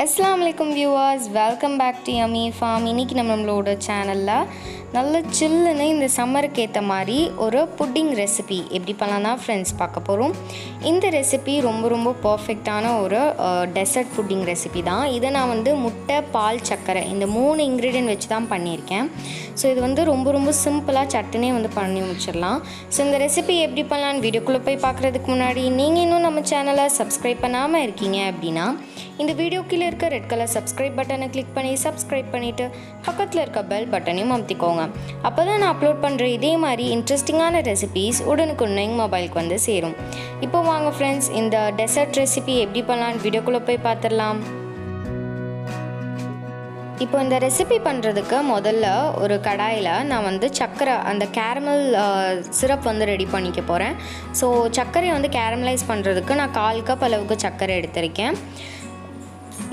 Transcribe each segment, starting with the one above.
Assalamu alaikum viewers, welcome back to Yummy Farm. இன்னைக்கு நம்மளோட சேனல்ல நல்ல சில்லுன்னு இந்த சம்மருக்கு ஏற்ற மாதிரி ஒரு புட்டிங் ரெசிபி எப்படி பண்ணலாம்னா ஃப்ரெண்ட்ஸ் பார்க்க போகிறோம். இந்த ரெசிபி ரொம்ப பர்ஃபெக்டான ஒரு டெசர்ட் புட்டிங் ரெசிபி தான். இதை நான் முட்டை, பால், சர்க்கரை இந்த 3 இன்க்ரீடியன்ட் வச்சு தான் பண்ணியிருக்கேன். ஸோ இது ரொம்ப சிம்பிளாக சட்டுனே பண்ணி முடிச்சிடலாம். ஸோ இந்த ரெசிபி எப்படி பண்ணலான்னு வீடியோக்குள்ளே போய் பார்க்குறதுக்கு முன்னாடி நீங்கள் இன்னும் நம்ம சேனலை சப்ஸ்கிரைப் பண்ணாமல் இருக்கீங்க அப்படின்னா இந்த வீடியோ கீழே இருக்க ரெட் கலர் சப்ஸ்கிரைப் பட்டனை கிளிக் பண்ணி சப்ஸ்கிரைப் பண்ணிவிட்டு பக்கத்தில் இருக்க பெல் பட்டனையும் அமுத்திக்கோங்க. அப்போ தான் நான் அப்லோட் பண்ணுற இதே மாதிரி இன்ட்ரெஸ்டிங்கான ரெசிபீஸ் உடனுக்குன்னு எங்கள் மொபைலுக்கு சேரும். இப்போ வாங்க ஃப்ரெண்ட்ஸ், இந்த டெசர்ட் ரெசிபி எப்படி பண்ணலான்னு வீடியோக்குள்ளே போய் பார்த்துடலாம். இப்போ இந்த ரெசிபி பண்ணுறதுக்கு முதல்ல ஒரு கடாயில் நான் சர்க்கரை, அந்த கேரமல் சிரப் ரெடி பண்ணிக்க போகிறேன். ஸோ சர்க்கரையை கேரமலைஸ் பண்ணுறதுக்கு நான் 1/4 கப் அளவுக்கு சர்க்கரை எடுத்திருக்கேன்.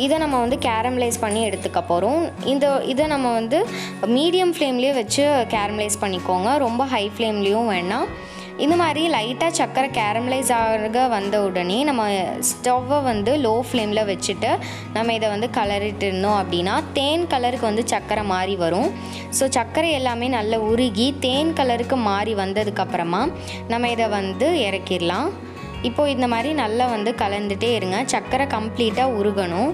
இதை நம்ம கேரமலைஸ் பண்ணி எடுத்துக்க போகிறோம். இதை நம்ம மீடியம் ஃப்ளேம்லேயே வச்சு கேரமலைஸ் பண்ணிக்கோங்க, ரொம்ப ஹை ஃப்ளேம்லேயும் வேணாம். இந்த மாதிரி லைட்டாக சர்க்கரை கேரமலைஸ் ஆக வந்த உடனே நம்ம ஸ்டவ்வை லோ ஃப்ளேமில் வச்சுட்டு நம்ம இதை கலரிட்டு இருந்தோம் அப்படின்னா தேன் கலருக்கு சர்க்கரை மாறி வரும். ஸோ சர்க்கரை எல்லாமே நல்லா உருகி தேன் கலருக்கு மாறி வந்ததுக்கப்புறமா நம்ம இதை இறக்கிடலாம். இப்போது இந்த மாதிரி நல்லா கலந்துகிட்டே இருங்க, சர்க்கரை கம்ப்ளீட்டாக உருகணும்.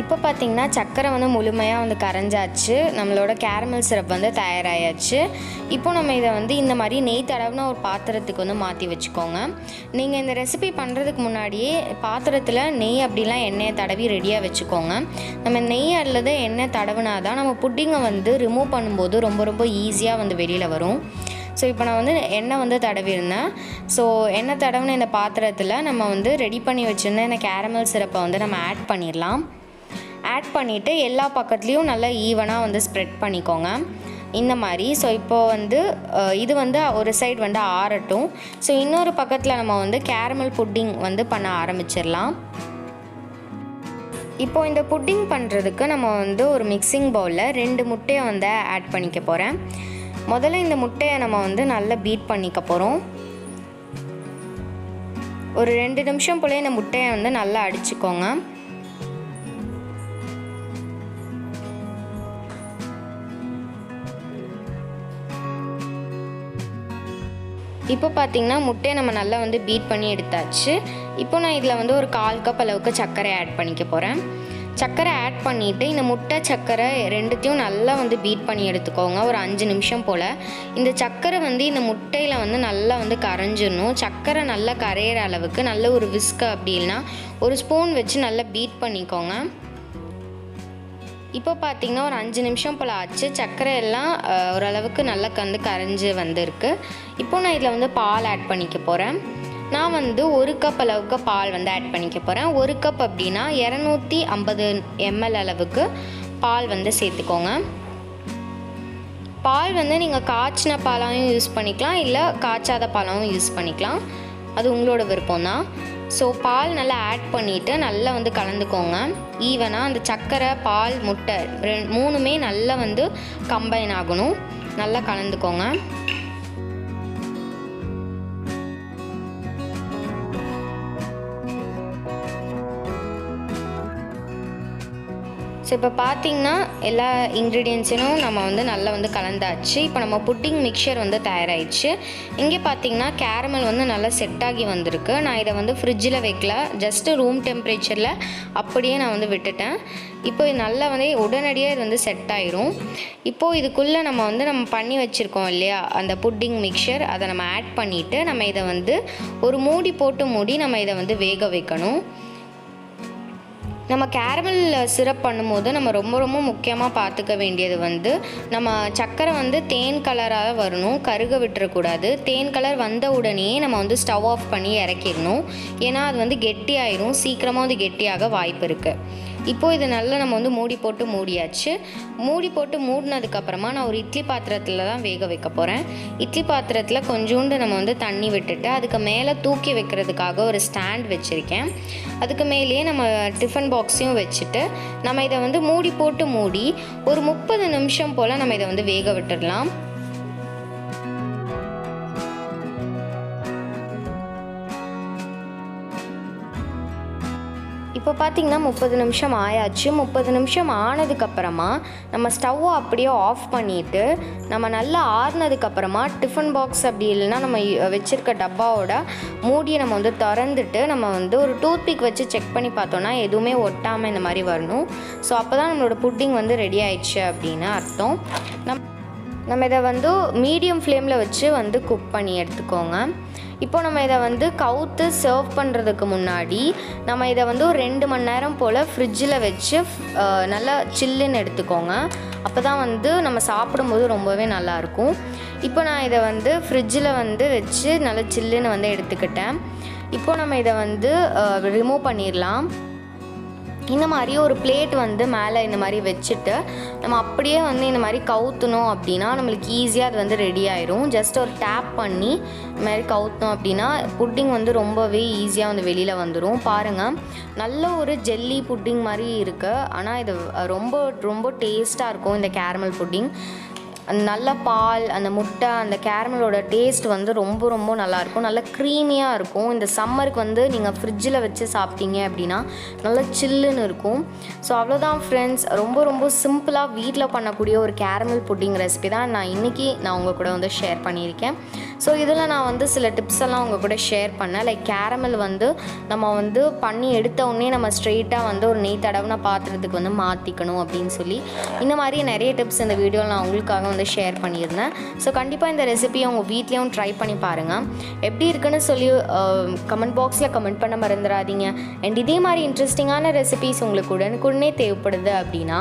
இப்போ பார்த்திங்கன்னா சர்க்கரை முழுமையாக கரைஞ்சாச்சு, நம்மளோட கேரமல் சிரப் தயாராகியாச்சு. இப்போ நம்ம இதை இந்த மாதிரி நெய் தடவின ஒரு பாத்திரத்துக்கு மாற்றி வச்சுக்கோங்க. நீங்கள் இந்த ரெசிபி பண்ணுறதுக்கு முன்னாடியே பாத்திரத்தில் நெய் அப்படிலாம் எண்ணெயை தடவி ரெடியாக வச்சுக்கோங்க. நம்ம நெய் அல்லது எண்ணெய் தடவினா தான் நம்ம புட்டிங்கை ரிமூவ் பண்ணும்போது ரொம்ப ஈஸியாக வெளியில் வரும். ஸோ இப்போ நான் எண்ணெய் தடவிருந்தேன். ஸோ எண்ணெய் தடவின இந்த பாத்திரத்தில் நம்ம ரெடி பண்ணி வச்சுருந்த இந்த கேரமல் சிரப்பை நம்ம ஆட் பண்ணிடலாம். ஆட் பண்ணிவிட்டு எல்லா பக்கத்துலேயும் நல்லா ஈவனாக ஸ்ப்ரெட் பண்ணிக்கோங்க இந்த மாதிரி. ஸோ இப்போது இது ஒரு சைடு ஆறட்டும். ஸோ இன்னொரு பக்கத்தில் நம்ம கேரமல் புட்டிங் பண்ண ஆரம்பிச்சிடலாம். இப்போது இந்த புட்டிங் பண்ணுறதுக்கு நம்ம ஒரு மிக்சிங் பவுலில் 2 முட்டையை ஆட் பண்ணிக்க போகிறேன். முதல்ல இந்த முட்டையை நம்ம நல்லா பீட் பண்ணிக்க போகிறோம். ஒரு 2 நிமிஷம் போல் இந்த முட்டையை நல்லா அடிச்சுக்கோங்க. இப்போ பார்த்திங்கன்னா முட்டையை நம்ம நல்லா பீட் பண்ணி எடுத்தாச்சு. இப்போ நான் இதில் ஒரு 1/4 கப் அளவுக்கு சர்க்கரை ஆட் பண்ணிக்க போகிறேன். சர்க்கரை ஆட் பண்ணிவிட்டு இந்த முட்டை சர்க்கரை ரெண்டுத்தையும் நல்லா பீட் பண்ணி எடுத்துக்கோங்க ஒரு 5 நிமிஷம் போல். இந்த சர்க்கரை இந்த முட்டையில் நல்லா கரைஞ்சிடணும். சர்க்கரை நல்லா கரையிற அளவுக்கு நல்ல ஒரு விஸ்க் அப்படி இல்லைனா ஒரு ஸ்பூன் வச்சு நல்லா பீட் பண்ணிக்கோங்க. இப்போ பார்த்திங்கன்னா ஒரு 5 நிமிஷம் போல் ஆச்சு. சர்க்கரை எல்லாம் ஓரளவுக்கு நல்லா கரைஞ்சி வந்திருக்கு. இப்போ நான் இதில் பால் ஆட் பண்ணிக்க போகிறேன். நான் 1 கப் அளவுக்கு பால் ஆட் பண்ணிக்க போகிறேன். 1 கப் அப்படின்னா 250 ml அளவுக்கு பால் சேர்த்துக்கோங்க. பால் நீங்கள் காய்ச்சின பாலாகவும் யூஸ் பண்ணிக்கலாம், இல்லை காய்ச்சாத பாலாகவும் யூஸ் பண்ணிக்கலாம், அது உங்களோட விருப்பம் தான். ஸோ பால் நல்லா ஆட் பண்ணிவிட்டு நல்லா கலந்துக்கோங்க ஈவனாக. அந்த சர்க்கரை, பால், முட்டை 3மே நல்லா கம்பைன் ஆகணும். நல்லா கலந்துக்கோங்க. ஸோ இப்போ பார்த்திங்கன்னா எல்லா இன்க்ரீடியன்ஸையும் நம்ம நல்லா கலந்தாச்சு. இப்போ நம்ம புட்டிங் மிக்சர் தயாராகிடுச்சு. இங்கே பார்த்திங்கன்னா கேரமல் நல்லா செட் ஆகி வந்திருக்கு. நான் இதை ஃப்ரிட்ஜில் வைக்கல, ஜஸ்ட்டு ரூம் டெம்பரேச்சரில் அப்படியே நான் விட்டுட்டேன். இப்போ இது நல்லா உடனடியாக இது செட் ஆயிரும். இப்போது இதுக்குள்ளே நம்ம பண்ணி வச்சுருக்கோம் இல்லையா அந்த புட்டிங் மிக்சர், அதை நம்ம ஆட் பண்ணிவிட்டு நம்ம இதை ஒரு மூடி போட்டு மூடி நம்ம இதை வேக வைக்கணும். நம்ம கேரமல் சிரப் பண்ணும்போது நம்ம ரொம்ப முக்கியமாக பார்த்துக்க வேண்டியது நம்ம சர்க்கரை தேன் கலராக வரணும், கருக விட்டுறக்கூடாது. தேன் கலர் வந்த உடனே நம்ம ஸ்டவ் ஆஃப் பண்ணி இறக்கிடணும். ஏன்னா அது கெட்டியாயிரும், சீக்கிரமாக அது கெட்டியாக வாய்ப்பு இருக்குது. இப்போது இது நல்லா நம்ம மூடி போட்டு மூடியாச்சு. மூடி போட்டு மூடினதுக்கப்புறமா நான் ஒரு இட்லி பாத்திரத்தில் தான் வேக வைக்க போகிறேன். இட்லி பாத்திரத்தில் கொஞ்சோண்டு நம்ம தண்ணி விட்டுட்டு அதுக்கு மேலே தூக்கி வைக்கிறதுக்காக ஒரு ஸ்டாண்ட் வச்சுருக்கேன். அதுக்கு மேலேயே நம்ம டிஃபன் பாக்ஸையும் வச்சுட்டு நம்ம இதை மூடி போட்டு மூடி ஒரு 30 நிமிஷம் போல் நம்ம இதை வேக விட்டுடலாம். இப்போ பார்த்திங்கன்னா 30 நிமிஷம் ஆயாச்சு. 30 நிமிஷம் ஆனதுக்கப்புறமா நம்ம ஸ்டவ்வை அப்படியே ஆஃப் பண்ணிவிட்டு நம்ம நல்லா ஆறுனதுக்கப்புறமா டிஃபன் பாக்ஸ் அப்படி இல்லைன்னா நம்ம வச்சுருக்க டப்பாவோட மூடியை நம்ம வந்து திறந்துட்டு நம்ம வந்து ஒரு டூத்பிக் வச்சு செக் பண்ணி பார்த்தோன்னா எதுவுமே ஒட்டாமல் இந்த மாதிரி வரணும். ஸோ அப்போ தான் நம்மளோட புட்டிங் வந்து ரெடி ஆயிடுச்சு அப்படின்னு அர்த்தம். நம்ம இதை வந்து மீடியம் ஃப்ளேமில் வச்சு வந்து குக் பண்ணி எடுத்துக்கோங்க. இப்போ நம்ம இதை வந்து கவுத்து சர்வ் பண்ணுறதுக்கு முன்னாடி நம்ம இதை வந்து ஒரு 2 மணி நேரம் போல் ஃப்ரிட்ஜில் வச்சு நல்லா சில்லுன்னு எடுத்துக்கோங்க. அப்போ தான் வந்து நம்ம சாப்பிடும்போது ரொம்பவே நல்லாயிருக்கும். இப்போ நான் இதை வந்து ஃப்ரிட்ஜில் வந்து வச்சு நல்லா சில்லுன்னு வந்து எடுத்துக்கிட்டேன். இப்போ நம்ம இதை வந்து ரிமூவ் பண்ணிடலாம். இந்த மாதிரி ஒரு பிளேட் வந்து மேலே இந்த மாதிரி வச்சுட்டு நம்ம அப்படியே வந்து இந்த மாதிரி கவுத்தணும் அப்படின்னா நம்மளுக்கு ஈஸியாக அது வந்து ரெடி ஆயிரும். ஜஸ்ட் ஒரு டேப் பண்ணி இந்த மாதிரி கவுத்தோம் அப்படின்னா புட்டிங் வந்து ரொம்பவே ஈஸியாக வந்து வெளியில் வந்துடும். பாருங்கள், நல்ல ஒரு ஜெல்லி புட்டிங் மாதிரி இருக்குது. ஆனால் இது ரொம்ப ரொம்ப டேஸ்ட்டாக இருக்கும் இந்த கேரமல் புட்டிங். நல்ல பால், அந்த முட்டை, அந்த கேரமலோட டேஸ்ட் வந்து ரொம்ப ரொம்ப நல்லாயிருக்கும். நல்லா க்ரீமியாக இருக்கும். இந்த சம்மருக்கு வந்து நீங்கள் ஃப்ரிட்ஜில் வச்சு சாப்பிட்டீங்க அப்படின்னா நல்லா சில்லுன்னு இருக்கும். ஸோ அவ்வளோதான் ஃப்ரெண்ட்ஸ், ரொம்ப ரொம்ப சிம்பிளாக வீட்டில் பண்ணக்கூடிய ஒரு கேரமல் புட்டிங் ரெசிபி தான் நான் உங்கள் கூட வந்து ஷேர் பண்ணியிருக்கேன். ஸோ இதில் நான் வந்து சில டிப்ஸ் எல்லாம் உங்கள் கூட ஷேர் பண்ணேன். லைக் கேரமல் வந்து நம்ம வந்து பண்ணி எடுத்த உடனே நம்ம ஸ்ட்ரெயிட்டாக வந்து ஒரு நெய் தடவின பாத்திரத்துக்கு வந்து மாற்றிக்கணும் அப்படின்னு சொல்லி இந்த மாதிரி நிறைய டிப்ஸ் இந்த வீடியோவில் நான் உங்களுக்காக வந்து ஷேர் பண்ணியிருந்தேன். ஸோ கண்டிப்பாக இந்த ரெசிபியை உங்கள் வீட்லேயும் ட்ரை பண்ணி பாருங்கள். எப்படி இருக்குன்னு சொல்லி கமெண்ட் பாக்ஸில் கமெண்ட் பண்ண மறந்துடாதீங்க. அண்ட் இதே மாதிரி இன்ட்ரெஸ்டிங்கான ரெசிபிஸ் உங்களுக்கு உடனுக்குடனே தேவைப்படுது அப்படின்னா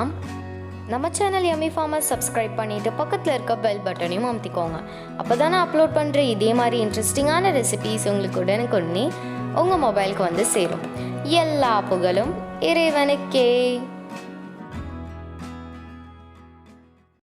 நம்ம சேனல் யம்மி ஃபார்மர்ஸ் சப்ஸ்கிரைப் பண்ணிவிட்டு பக்கத்தில் இருக்க பெல் பட்டனையும் அமுத்திக்கோங்க. அப்போ தான் நான் அப்லோட் பண்ணுற இதே மாதிரி இன்ட்ரெஸ்டிங்கான ரெசிபிஸ் உங்களுக்கு உடனுக்குடனே உங்கள் மொபைலுக்கு வந்து சேரும். எல்லா புகழும் இறைவனுக்கே.